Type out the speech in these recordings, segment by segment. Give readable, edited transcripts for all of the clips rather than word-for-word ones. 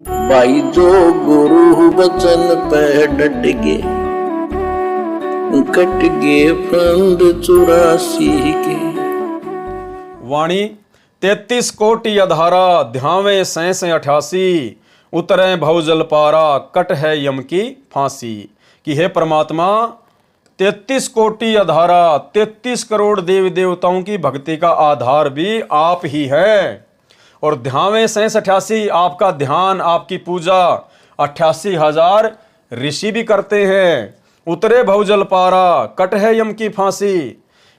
भाई जो गुरु बचन पे डट गे, कट गे फंद 84 के। वाणी 33 कोटि अधारा, ध्यावे सैं 88, उतरे भवजल पारा, कट है यम की फांसी। कि हे परमात्मा, 33 कोटि अधारा, 33 करोड़ देवी देवताओं की भक्ति का आधार भी आप ही है। और ध्यावे सैं 88, आपका ध्यान, आपकी पूजा 88,000 ऋषि भी करते हैं। उतरे भवजल पारा, कट है यम की फांसी।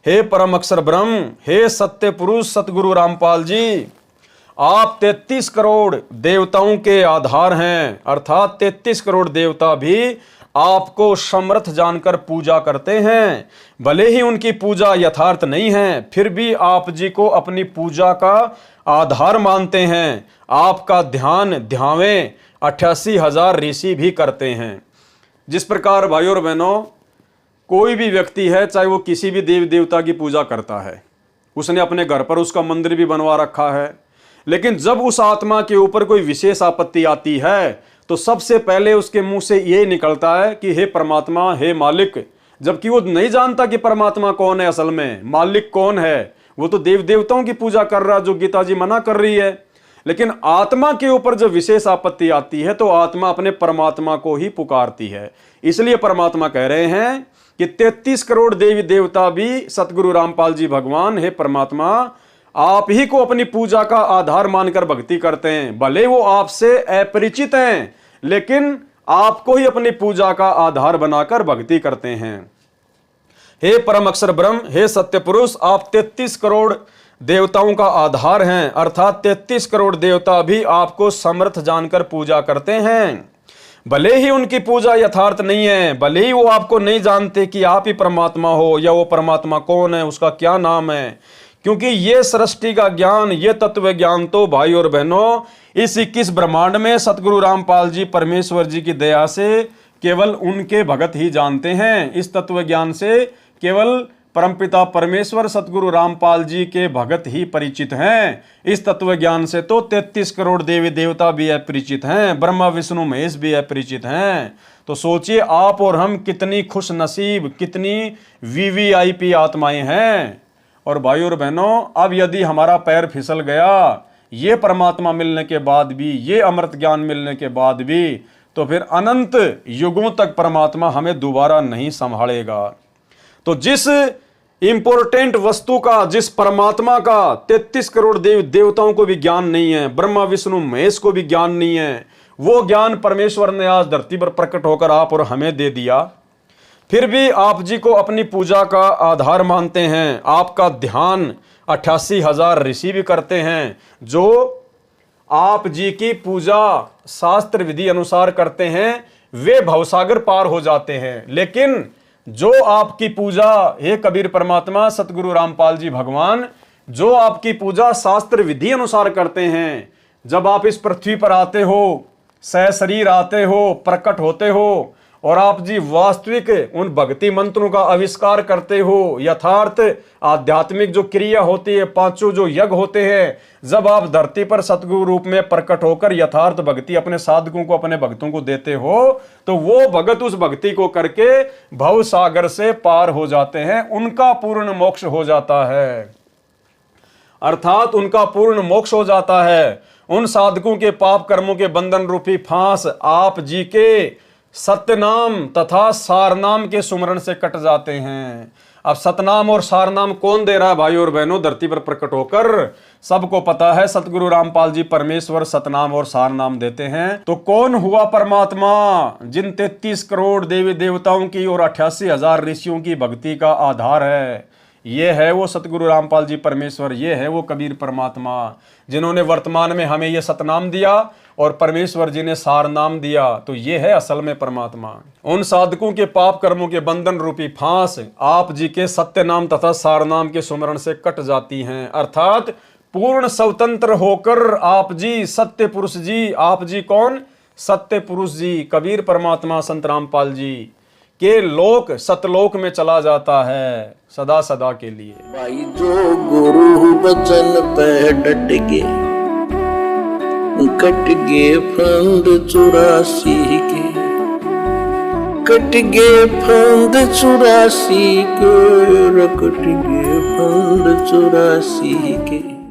हे परम अक्षर ब्रह्म, हे सत्य पुरुष सतगुरु रामपाल जी, आप 33 करोड़ देवताओं के आधार हैं। अर्थात 33 करोड़ देवता भी आपको समर्थ जानकर पूजा करते हैं। भले ही उनकी पूजा यथार्थ नहीं है, फिर भी आप जी को अपनी पूजा का आधार मानते हैं। आपका ध्यान ध्यावें 88,000 ऋषि भी करते हैं। जिस प्रकार भाइयों और बहनों, कोई भी व्यक्ति है, चाहे वो किसी भी देवी देवता की पूजा करता है, उसने अपने घर पर उसका मंदिर भी बनवा रखा है, लेकिन जब उस आत्मा के ऊपर कोई विशेष आपत्ति आती है तो सबसे पहले उसके मुंह से ये निकलता है कि हे परमात्मा, हे मालिक। जबकि वो नहीं जानता कि परमात्मा कौन है, असल में मालिक कौन है। वो तो देव देवताओं की पूजा कर रहा, जो गीता जी मना कर रही है। लेकिन आत्मा के ऊपर जब विशेष आपत्ति आती है तो आत्मा अपने परमात्मा को ही पुकारती है। इसलिए परमात्मा कह रहे हैं कि 33 करोड़ देवी देवता भी सतगुरु रामपाल जी भगवान, हे परमात्मा, आप ही को अपनी पूजा का आधार मानकर भक्ति करते हैं। भले वो आपसे अपरिचित हैं, लेकिन आपको ही अपनी पूजा का आधार बनाकर भक्ति करते हैं। हे परम अक्षर ब्रह्म, हे सत्य पुरुष, आप 33 करोड़ देवताओं का आधार हैं। अर्थात 33 करोड़ देवता भी आपको समर्थ जानकर पूजा करते हैं। भले ही उनकी पूजा यथार्थ नहीं है, भले ही वो आपको नहीं जानते कि आप ही परमात्मा हो या वो परमात्मा कौन है, उसका क्या नाम है। क्योंकि ये सृष्टि का ज्ञान, ये तत्व ज्ञान तो भाई और बहनों इस 21 ब्रह्मांड में सतगुरु रामपाल जी परमेश्वर जी की दया से केवल उनके भगत ही जानते हैं। इस तत्व ज्ञान से केवल परमपिता परमेश्वर सतगुरु रामपाल जी के भगत ही परिचित हैं। इस तत्व ज्ञान से तो 33 करोड़ देवी देवता भी अपरिचित हैं, ब्रह्मा विष्णु महेश भी अपरिचित हैं। तो सोचिए आप और हम कितनी खुश नसीब, कितनी वीवीआईपी आत्माएं हैं। और भाई और बहनों, अब यदि हमारा पैर फिसल गया ये परमात्मा मिलने के बाद भी, ये अमृत ज्ञान मिलने के बाद भी, तो फिर अनंत युगों तक परमात्मा हमें दोबारा नहीं संभालेगा। तो जिस इंपॉर्टेंट वस्तु का, जिस परमात्मा का 33 करोड़ देवताओं को भी ज्ञान नहीं है, ब्रह्मा विष्णु महेश को भी ज्ञान नहीं है, वो ज्ञान परमेश्वर ने आज धरती पर प्रकट होकर आप और हमें दे दिया। फिर भी आप जी को अपनी पूजा का आधार मानते हैं। आपका ध्यान 88,000 ऋषि भी करते हैं, जो आप जी की पूजा शास्त्र विधि अनुसार करते हैं, वे भवसागर पार हो जाते हैं। लेकिन जो आपकी पूजा, हे कबीर परमात्मा सतगुरु रामपाल जी भगवान, जो आपकी पूजा शास्त्र विधि अनुसार करते हैं, जब आप इस पृथ्वी पर आते हो, सहशरीर आते हो, प्रकट होते हो और आप जी वास्तविक उन भक्ति मंत्रों का आविष्कार करते हो, यथार्थ आध्यात्मिक जो क्रिया होती है, पांचों जो यज्ञ होते हैं, जब आप धरती पर सतगुरु रूप में प्रकट होकर यथार्थ भक्ति अपने साधकों को, अपने भक्तों को देते हो, तो वो भगत उस भक्ति को करके भव सागर से पार हो जाते हैं, उनका पूर्ण मोक्ष हो जाता है। अर्थात उनका पूर्ण मोक्ष हो जाता है। उन साधकों के पाप कर्मों के बंधन रूपी फांस आप जी के सतनाम तथा सारनाम के सुमरण से कट जाते हैं। अब सतनाम और सारनाम कौन दे रहा है भाई और बहनों धरती पर प्रकट होकर? सबको पता है सतगुरु रामपाल जी परमेश्वर सतनाम और सारनाम देते हैं। तो कौन हुआ परमात्मा जिन 33 करोड़ देवी देवताओं की और 88,000 ऋषियों की भक्ति का आधार है? ये है वो सतगुरु रामपाल जी परमेश्वर, ये है वो कबीर परमात्मा, जिन्होंने वर्तमान में हमें ये सतनाम दिया और परमेश्वर जी ने सार नाम दिया। तो ये है असल में परमात्मा। उन साधकों के पाप कर्मों के बंधन रूपी फांस आप जी के सत्य नाम तथा सार नाम के सुमरण से कट जाती हैं। अर्थात पूर्ण स्वतंत्र होकर आप जी, सत्य पुरुष जी, आप जी कौन? सत्य पुरुष जी कबीर परमात्मा संत रामपाल जी के लोक सतलोक में चला जाता है सदा सदा के लिए। भाई जो गुरु बचन पे डट गे, कट गए फंद 84 के, कट गए फंद 84 के, कट गए फंद 84 के।